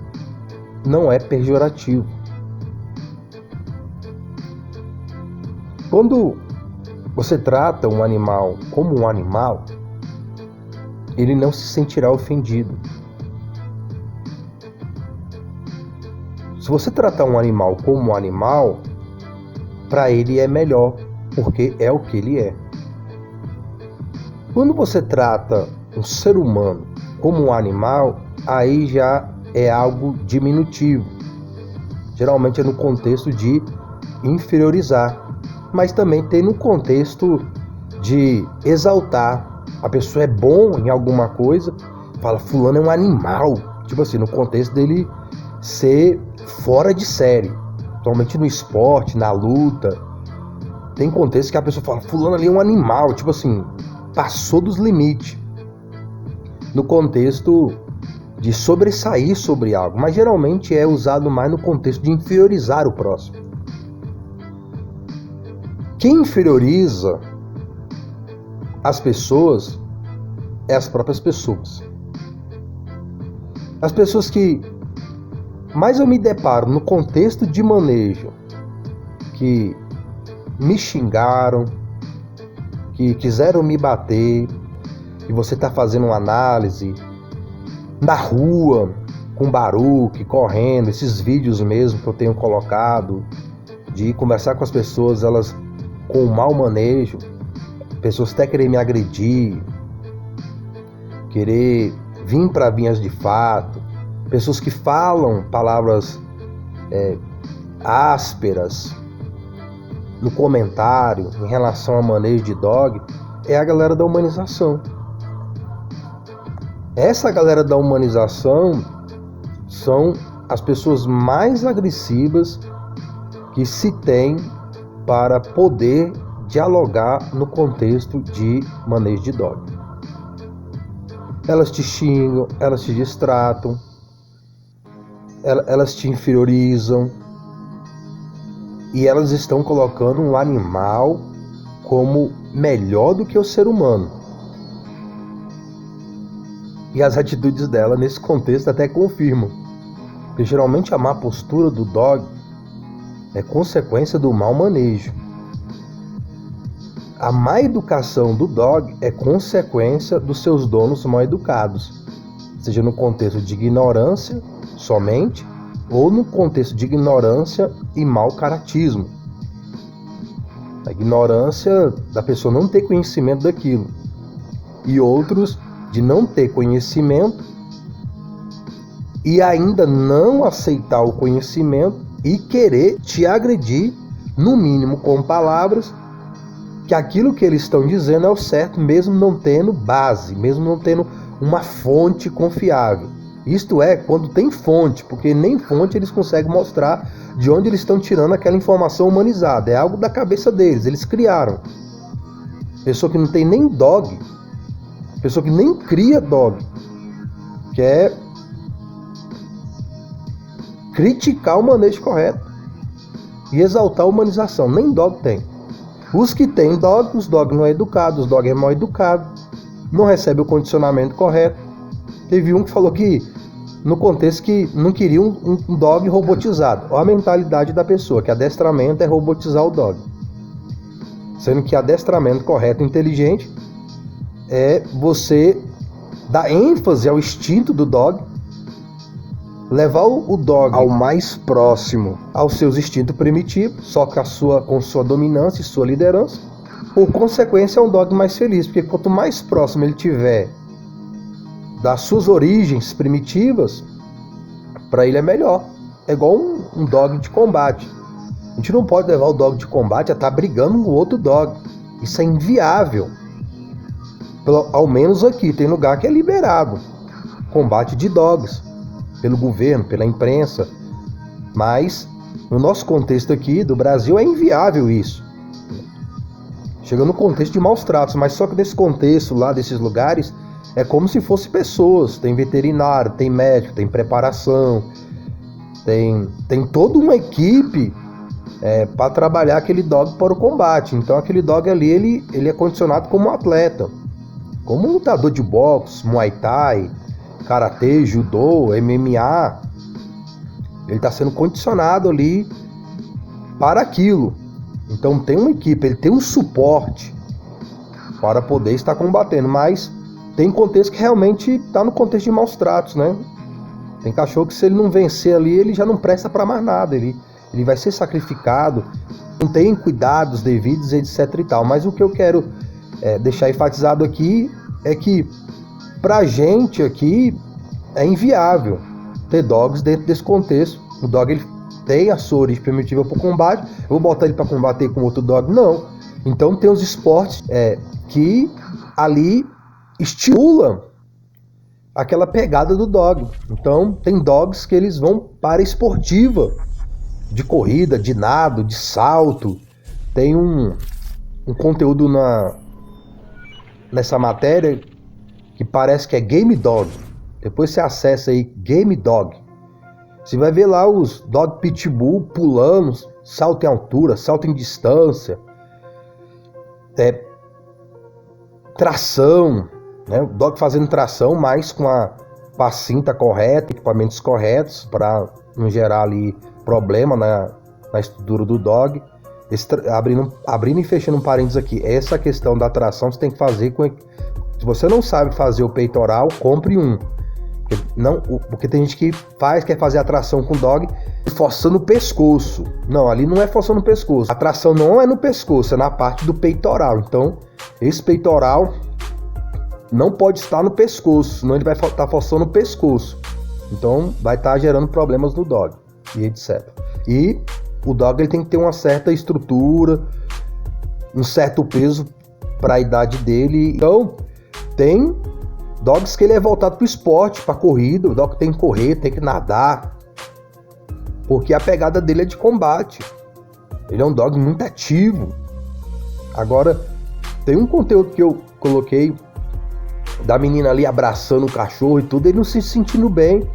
não é pejorativo. Quando você trata um animal como um animal, ele não se sentirá ofendido. Se você tratar um animal como um animal, para ele é melhor, porque é o que ele é. Quando você trata um ser humano como um animal, aí já é algo diminutivo. Geralmente é no contexto de inferiorizar, mas também tem no contexto de exaltar. A pessoa é bom em alguma coisa, fala: fulano é um animal. Tipo assim, no contexto dele ser fora de série. Principalmente no esporte, na luta. Tem contexto que a pessoa fala: fulano ali é um animal. Tipo assim, passou dos limites. No contexto de sobressair sobre algo. Mas geralmente é usado mais no contexto de inferiorizar o próximo. Quem inferioriza as pessoas é as próprias pessoas. As pessoas que mais eu me deparo no contexto de manejo, que me xingaram, que quiseram me bater, e você está fazendo uma análise na rua, com baruque, correndo, esses vídeos mesmo que eu tenho colocado, de conversar com as pessoas, elas com mau manejo, pessoas até querer me agredir, querer vir para vinhas de fato, pessoas que falam palavras ásperas no comentário em relação a manejo de dog, é a galera da humanização. Essa galera da humanização são as pessoas mais agressivas que se tem para poder dialogar no contexto de manejo de dog. Elas te xingam, elas te distratam, elas te inferiorizam e elas estão colocando um animal como melhor do que o ser humano. E as atitudes dela nesse contexto até confirmam, porque geralmente a má postura do dog é consequência do mau manejo. A má educação do dog é consequência dos seus donos mal educados, seja no contexto de ignorância somente, ou no contexto de ignorância e mau caratismo. A ignorância da pessoa não ter conhecimento daquilo, e outros de não ter conhecimento e ainda não aceitar o conhecimento e querer te agredir, no mínimo com palavras, que aquilo que eles estão dizendo é o certo, mesmo não tendo base, mesmo não tendo uma fonte confiável. Isto é, quando tem fonte, porque nem fonte eles conseguem mostrar de onde eles estão tirando aquela informação humanizada. É algo da cabeça deles, eles criaram. Pessoa que não tem nem dog, pessoa que nem cria dog, quer criticar o manejo correto e exaltar a humanização. Nem dog tem. Os que têm dog, os dog não é educado, os dog é mal educado, não recebe o condicionamento correto. Teve um que falou que, no contexto, que não queria um dog robotizado. Olha a mentalidade da pessoa, que adestramento é robotizar o dog. Sendo que adestramento correto e inteligente é você dar ênfase ao instinto do dog, levar o dog ao mais próximo aos seus instintos primitivos, só com sua dominância e sua liderança. Por consequência, é um dog mais feliz, porque quanto mais próximo ele tiver das suas origens primitivas, para ele é melhor. É igual um dog de combate. A gente não pode levar o dog de combate a estar brigando com o outro dog. Isso é inviável. Ao menos aqui tem lugar que é liberado combate de dogs pelo governo, pela imprensa, mas no nosso contexto aqui do Brasil é inviável isso. Chega no contexto de maus tratos, mas só que nesse contexto lá desses lugares é como se fossem pessoas. Tem veterinário, tem médico, tem preparação, tem toda uma equipe para trabalhar aquele dog para o combate. Então aquele dog ali ele é condicionado como um atleta, como um lutador de boxe, muay thai, karatê, judô, MMA. Ele está sendo condicionado ali para aquilo. Então tem uma equipe, ele tem um suporte para poder estar combatendo, mas tem contexto que realmente está no contexto de maus tratos, né? Tem cachorro que, se ele não vencer ali, ele já não presta para mais nada, ele vai ser sacrificado, não tem cuidados devidos, etc e tal. Mas o que eu quero deixar enfatizado aqui é que pra gente aqui é inviável ter dogs dentro desse contexto. O dog ele tem a sua origem primitiva para o combate, eu vou botar ele para combater com outro dog? Não. Então tem os esportes que ali estimulam aquela pegada do dog. Então tem dogs que eles vão para a esportiva, de corrida, de nado, de salto. Tem um conteúdo nessa matéria que parece que é Game Dog. Depois você acessa aí Game Dog. Você vai ver lá os dog pitbull pulando, salto em altura, salto em distância, tração, né? O dog fazendo tração, mas com a cinta correta, equipamentos corretos, para não gerar ali problema na estrutura do dog. Abrindo e fechando um parênteses aqui, essa questão da tração você tem que fazer se você não sabe fazer o peitoral, compre um. Porque tem gente que quer fazer a tração com o dog forçando o pescoço. Não, ali não é forçando o pescoço. A tração não é no pescoço, é na parte do peitoral. Então, esse peitoral não pode estar no pescoço, senão ele vai estar forçando o pescoço. Então, vai estar gerando problemas no dog e etc. E o dog ele tem que ter uma certa estrutura, um certo peso para a idade dele. Então, tem dogs que ele é voltado para o esporte, para corrida. O dog tem que correr, tem que nadar, porque a pegada dele é de combate. Ele é um dog muito ativo. Agora, tem um conteúdo que eu coloquei da menina ali abraçando o cachorro e tudo, ele não se sentindo bem.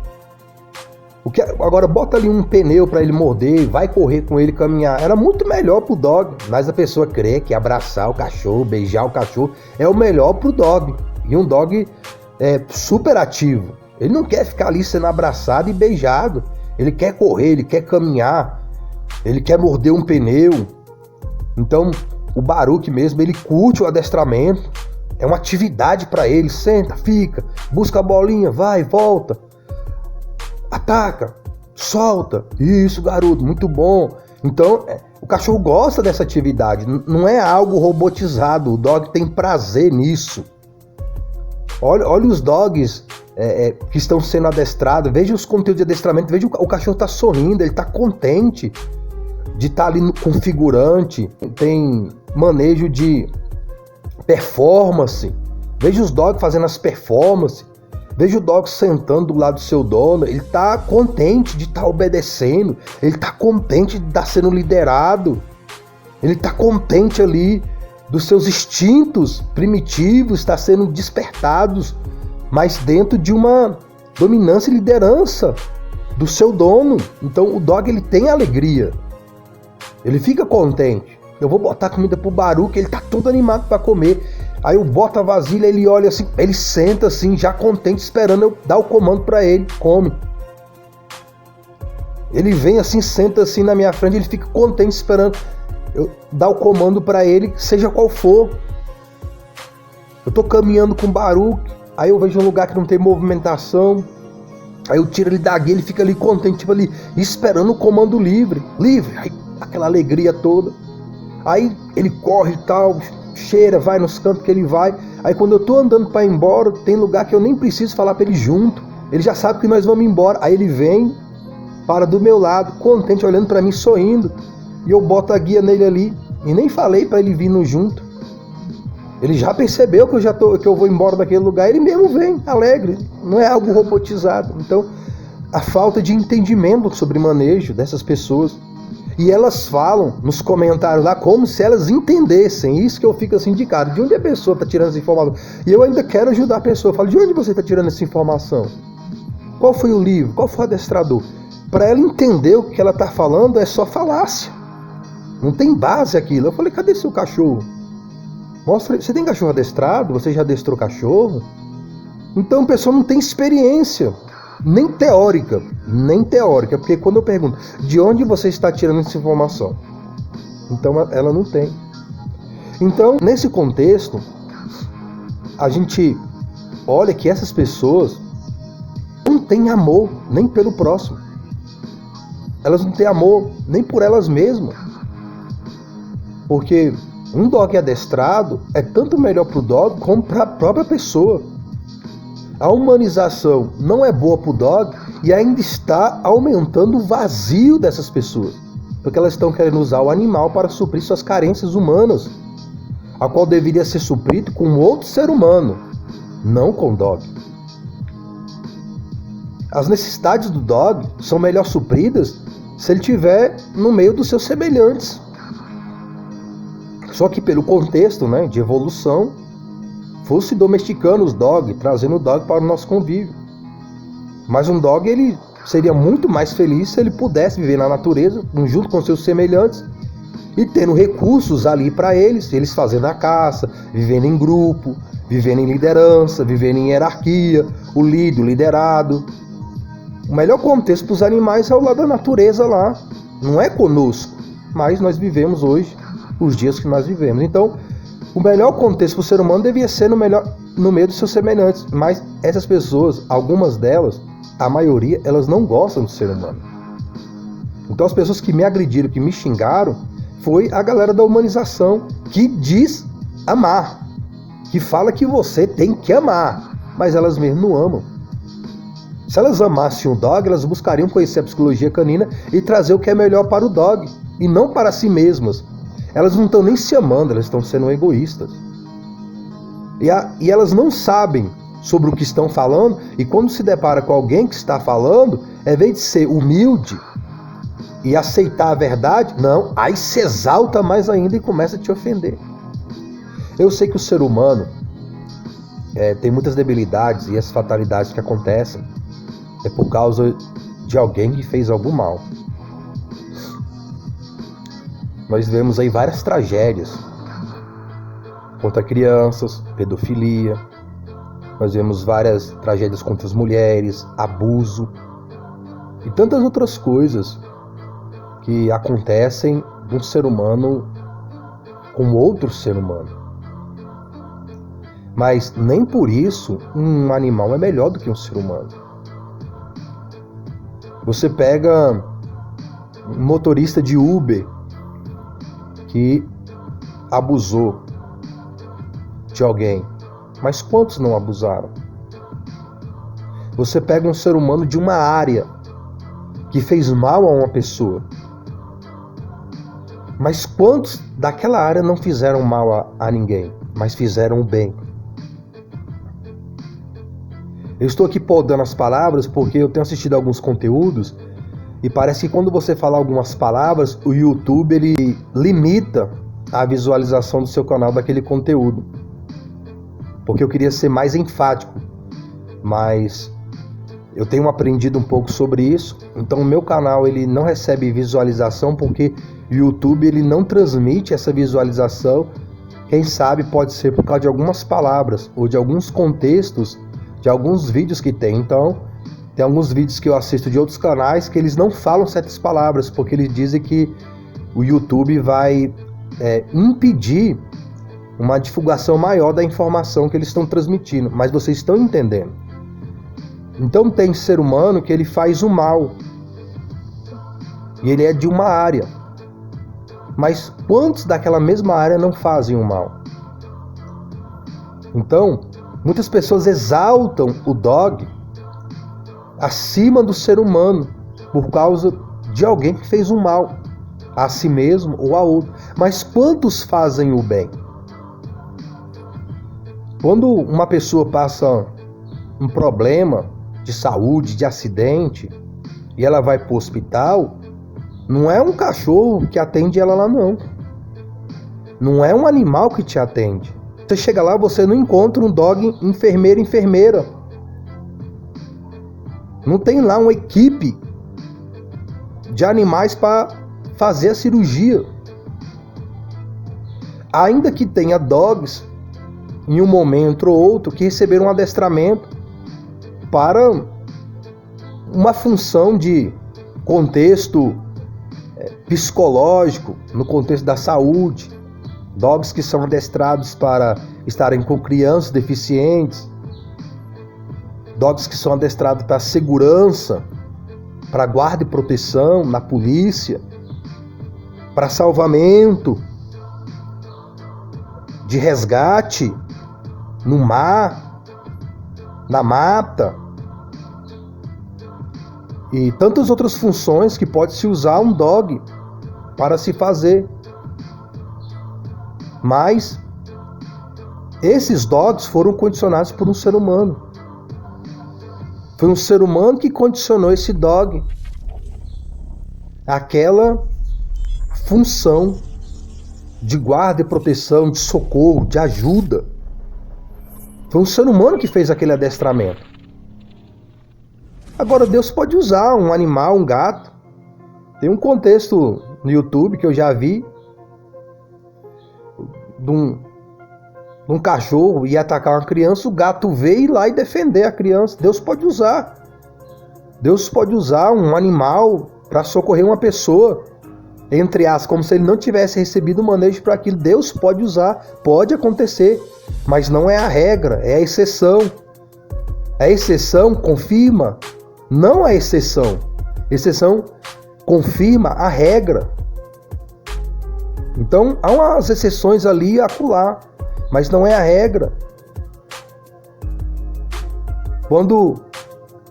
Agora bota ali um pneu para ele morder, vai correr com ele, caminhar. Era muito melhor pro dog, mas a pessoa crê que abraçar o cachorro, beijar o cachorro é o melhor pro dog. E um dog é super ativo. Ele não quer ficar ali sendo abraçado e beijado. Ele quer correr, ele quer caminhar, ele quer morder um pneu. Então o Baruch mesmo, ele curte o adestramento. É uma atividade para ele. Senta, fica, busca a bolinha, vai, volta. Ataca, solta. Isso, garoto, muito bom. Então, o cachorro gosta dessa atividade. Não é algo robotizado. O dog tem prazer nisso. Olha os dogs que estão sendo adestrados. Veja os conteúdos de adestramento. Veja o cachorro está sorrindo, ele está contente de estar ali no configurante. Tem manejo de performance. Veja os dogs fazendo as performances. Veja o dog sentando do lado do seu dono. Ele está contente de estar obedecendo. Ele está contente de estar sendo liderado. Ele está contente ali dos seus instintos primitivos estar sendo despertados, mas dentro de uma dominância e liderança do seu dono. Então o dog, ele tem alegria. Ele fica contente. Eu vou botar comida pro Baruch, ele tá todo animado para comer. Aí eu boto a vasilha, ele olha assim, ele senta assim, já contente, esperando eu dar o comando para ele, come. Ele vem assim, senta assim na minha frente, ele fica contente esperando eu dar o comando para ele, seja qual for. Eu tô caminhando com o Baruch, aí eu vejo um lugar que não tem movimentação, aí eu tiro ele da guia, ele fica ali contente, tipo ali, esperando o comando livre, aí aquela alegria toda. Aí ele corre e tal, cheira, vai nos cantos que ele vai. Aí quando eu tô andando para ir embora, tem lugar que eu nem preciso falar para ele junto. Ele já sabe que nós vamos embora. Aí ele vem, para do meu lado, contente, olhando para mim, sorrindo. E eu boto a guia nele ali. E nem falei para ele vir no junto. Ele já percebeu que eu vou embora daquele lugar. Ele mesmo vem, alegre. Não é algo robotizado. Então, a falta de entendimento sobre manejo dessas pessoas. E elas falam nos comentários lá como se elas entendessem. Isso que eu fico assim de cara. De onde a pessoa está tirando essa informação? E eu ainda quero ajudar a pessoa. Eu falo, de onde você está tirando essa informação? Qual foi o livro? Qual foi o adestrador? Para ela entender o que ela está falando é só falácia. Não tem base aquilo. Eu falei, cadê seu cachorro? Mostra, você tem cachorro adestrado? Você já adestrou cachorro? Então a pessoa não tem experiência. Nem teórica, porque quando eu pergunto, de onde você está tirando essa informação? Então ela não tem. Então, nesse contexto, a gente olha que essas pessoas não têm amor nem pelo próximo. Elas não têm amor nem por elas mesmas. Porque um dog adestrado é tanto melhor para o dog como para a própria pessoa. A humanização não é boa para o dog e ainda está aumentando o vazio dessas pessoas. Porque elas estão querendo usar o animal para suprir suas carências humanas, a qual deveria ser suprido com outro ser humano, não com o dog. As necessidades do dog são melhor supridas se ele estiver no meio dos seus semelhantes. Só que pelo contexto, de evolução, fosse domesticando os dogs, trazendo o dog para o nosso convívio. Mas um dog, ele seria muito mais feliz se ele pudesse viver na natureza, junto com seus semelhantes, e tendo recursos ali para eles fazendo a caça, vivendo em grupo, vivendo em liderança, vivendo em hierarquia, o líder, o liderado. O melhor contexto para os animais é o lado da natureza lá, não é conosco, mas nós vivemos hoje os dias que nós vivemos. Então, o melhor contexto para o ser humano devia ser no meio dos seus semelhantes. Mas essas pessoas, algumas delas, a maioria, elas não gostam do ser humano. Então as pessoas que me agrediram, que me xingaram, foi a galera da humanização, que diz amar, que fala que você tem que amar, mas elas mesmo não amam. Se elas amassem o dog, elas buscariam conhecer a psicologia canina e trazer o que é melhor para o dog, e não para si mesmas. Elas não estão nem se amando, elas estão sendo egoístas. E elas não sabem sobre o que estão falando, e quando se depara com alguém que está falando, ao invés de ser humilde e aceitar a verdade, não, aí se exalta mais ainda e começa a te ofender. Eu sei que o ser humano tem muitas debilidades, e as fatalidades que acontecem é por causa de alguém que fez algum mal. Nós vemos aí várias tragédias contra crianças, pedofilia. Nós vemos várias tragédias contra as mulheres, abuso e tantas outras coisas que acontecem de um ser humano com outro ser humano. Mas nem por isso um animal é melhor do que um ser humano. Você pega um motorista de Uber que abusou de alguém, mas quantos não abusaram? Você pega um ser humano de uma área que fez mal a uma pessoa, mas quantos daquela área não fizeram mal a ninguém, mas fizeram o bem? Eu estou aqui podando as palavras porque eu tenho assistido alguns conteúdos e parece que quando você fala algumas palavras, o YouTube ele limita a visualização do seu canal daquele conteúdo. Porque eu queria ser mais enfático, mas eu tenho aprendido um pouco sobre isso. Então o meu canal ele não recebe visualização porque o YouTube ele não transmite essa visualização. Quem sabe pode ser por causa de algumas palavras ou de alguns contextos de alguns vídeos que tem. Então tem alguns vídeos que eu assisto de outros canais que eles não falam certas palavras porque eles dizem que o YouTube vai impedir uma divulgação maior da informação que eles estão transmitindo. Mas vocês estão entendendo? Então tem ser humano que ele faz o mal e ele é de uma área, mas quantos daquela mesma área não fazem o mal? Então muitas pessoas exaltam o dog acima do ser humano por causa de alguém que fez um mal a si mesmo ou a outro. Mas quantos fazem o bem? Quando uma pessoa passa um problema de saúde, de acidente, e ela vai para o hospital, não é um cachorro que atende ela lá, não. Não é um animal que te atende. Você chega lá, você não encontra um dog enfermeira. Não tem lá uma equipe de animais para fazer a cirurgia. Ainda que tenha dogs em um momento ou outro que receberam um adestramento para uma função de contexto psicológico, no contexto da saúde. Dogs que são adestrados para estarem com crianças deficientes. Dogs que são adestrados para segurança, para guarda e proteção na polícia, para salvamento, de resgate no mar, na mata e tantas outras funções que pode se usar um dog para se fazer. Mas esses dogs foram condicionados por um ser humano. Foi um ser humano que condicionou esse dog àquela função de guarda e proteção, de socorro, de ajuda. Foi um ser humano que fez aquele adestramento. Agora Deus pode usar um animal, um gato. Tem um contexto no YouTube que eu já vi de um cachorro ia atacar uma criança, o gato veio ir lá e defender a criança. Deus pode usar. Deus pode usar um animal para socorrer uma pessoa, entre aspas, como se ele não tivesse recebido o manejo para aquilo. Deus pode usar, pode acontecer, mas não é a regra, é a exceção. A exceção confirma, não a exceção. Exceção confirma a regra. Então há umas exceções ali e acolá, mas não é a regra. Quando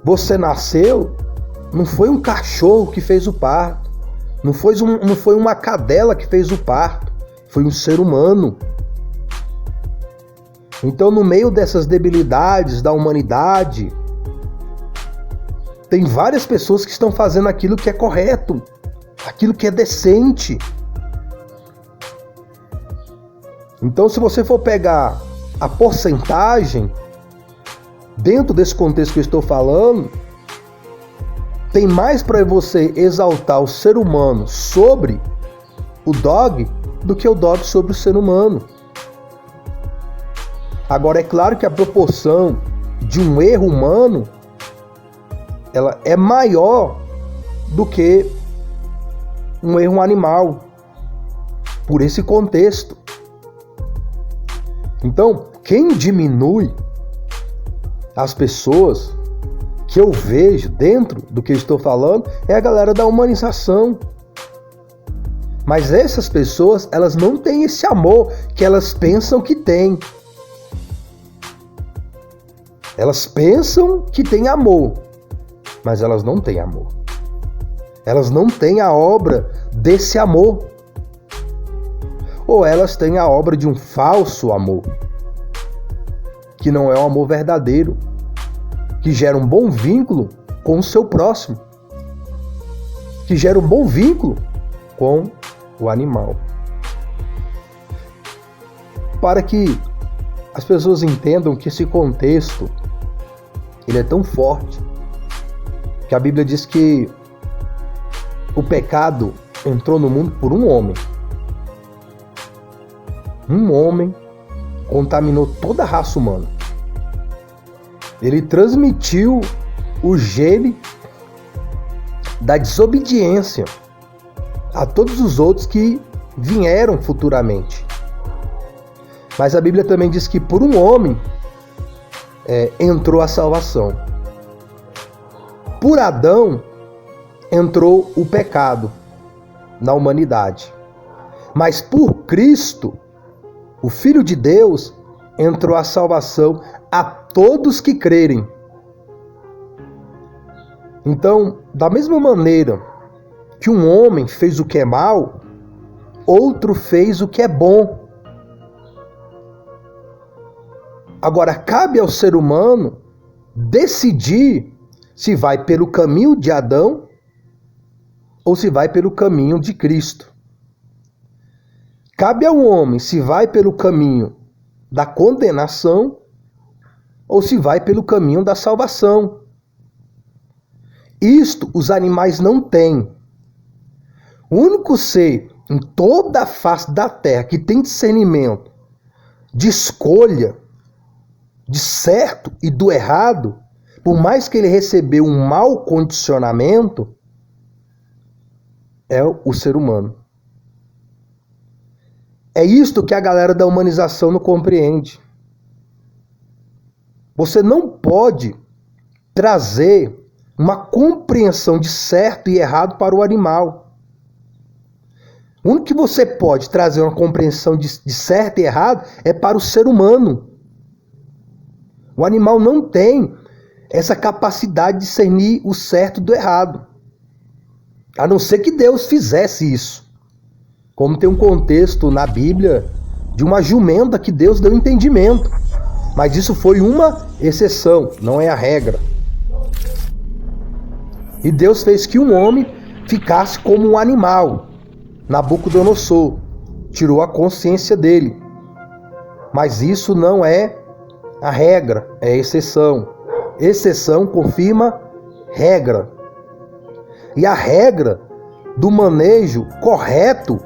você nasceu, não foi um cachorro que fez o parto, não foi uma cadela que fez o parto, foi um ser humano. Então, no meio dessas debilidades da humanidade, tem várias pessoas que estão fazendo aquilo que é correto, aquilo que é decente. Então, se você for pegar a porcentagem, dentro desse contexto que eu estou falando, tem mais para você exaltar o ser humano sobre o dog do que o dog sobre o ser humano. Agora, é claro que a proporção de um erro humano, ela é maior do que um erro animal, por esse contexto. Então, quem diminui as pessoas que eu vejo dentro do que eu estou falando é a galera da humanização. Mas essas pessoas, elas não têm esse amor que elas pensam que têm. Elas pensam que têm amor, mas elas não têm amor. Elas não têm a obra desse amor. Ou elas têm a obra de um falso amor, que não é um amor verdadeiro, que gera um bom vínculo com o seu próximo, que gera um bom vínculo com o animal. Para que as pessoas entendam que esse contexto ele é tão forte, que a Bíblia diz que o pecado entrou no mundo por um homem. Um homem contaminou toda a raça humana. Ele transmitiu o gene da desobediência a todos os outros que vieram futuramente. Mas a Bíblia também diz que por um homem entrou a salvação. Por Adão entrou o pecado na humanidade. Mas por Cristo, o Filho de Deus, entrou a salvação a todos que crerem. Então, da mesma maneira que um homem fez o que é mal, outro fez o que é bom. Agora, cabe ao ser humano decidir se vai pelo caminho de Adão ou se vai pelo caminho de Cristo. Cabe ao homem se vai pelo caminho da condenação ou se vai pelo caminho da salvação. Isto os animais não têm. O único ser em toda a face da terra que tem discernimento de escolha, de certo e do errado, por mais que ele recebeu um mau condicionamento, é o ser humano. É isto que a galera da humanização não compreende. Você não pode trazer uma compreensão de certo e errado para o animal. O único que você pode trazer uma compreensão de certo e errado é para o ser humano. O animal não tem essa capacidade de discernir o certo do errado. A não ser que Deus fizesse isso. Como tem um contexto na Bíblia de uma jumenta que Deus deu entendimento. Mas isso foi uma exceção, não é a regra. E Deus fez que um homem ficasse como um animal. Nabucodonosor tirou a consciência dele. Mas isso não é a regra, é a exceção. Exceção confirma regra. E a regra do manejo correto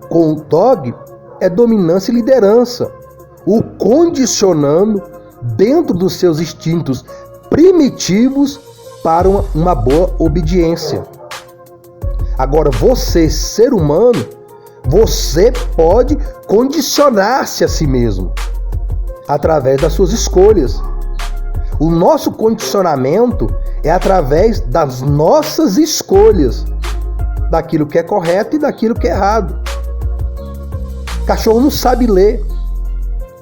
com o dog é dominância e liderança, o condicionando dentro dos seus instintos primitivos para uma boa obediência. Agora, você, ser humano, você pode condicionar-se a si mesmo através das suas escolhas. O nosso condicionamento é através das nossas escolhas, daquilo que é correto e daquilo que é errado. O cachorro não sabe ler.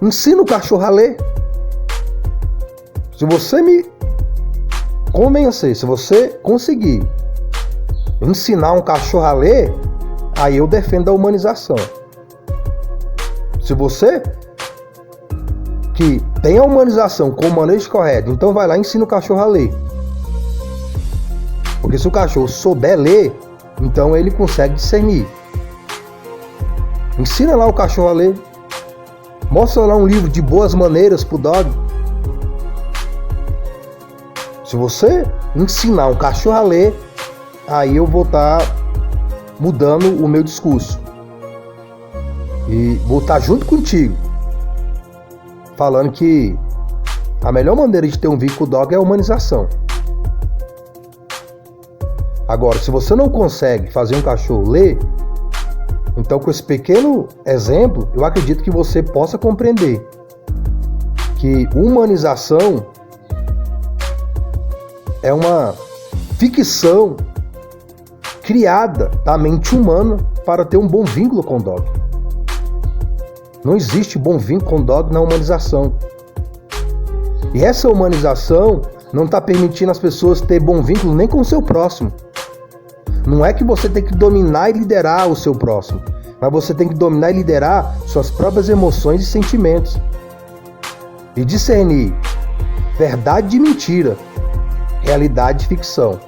Ensina o cachorro a ler. Se você me convencer, se você conseguir ensinar um cachorro a ler, aí eu defendo a humanização. Se você que tem a humanização com o manejo correto, então vai lá e ensina o cachorro a ler. Porque se o cachorro souber ler, então ele consegue discernir. Ensina lá o cachorro a ler. Mostra lá um livro de boas maneiras pro dog. Se você ensinar um cachorro a ler, aí eu vou estar mudando o meu discurso. E vou estar junto contigo, falando que a melhor maneira de ter um vínculo com o dog é a humanização. Agora, se você não consegue fazer um cachorro ler, então com esse pequeno exemplo, eu acredito que você possa compreender que humanização é uma ficção criada da mente humana para ter um bom vínculo com o dog. Não existe bom vínculo com o dog na humanização. E essa humanização não está permitindo as pessoas ter bom vínculo nem com o seu próximo. Não é que você tem que dominar e liderar o seu próximo, mas você tem que dominar e liderar suas próprias emoções e sentimentos. E discernir verdade de mentira, realidade de ficção.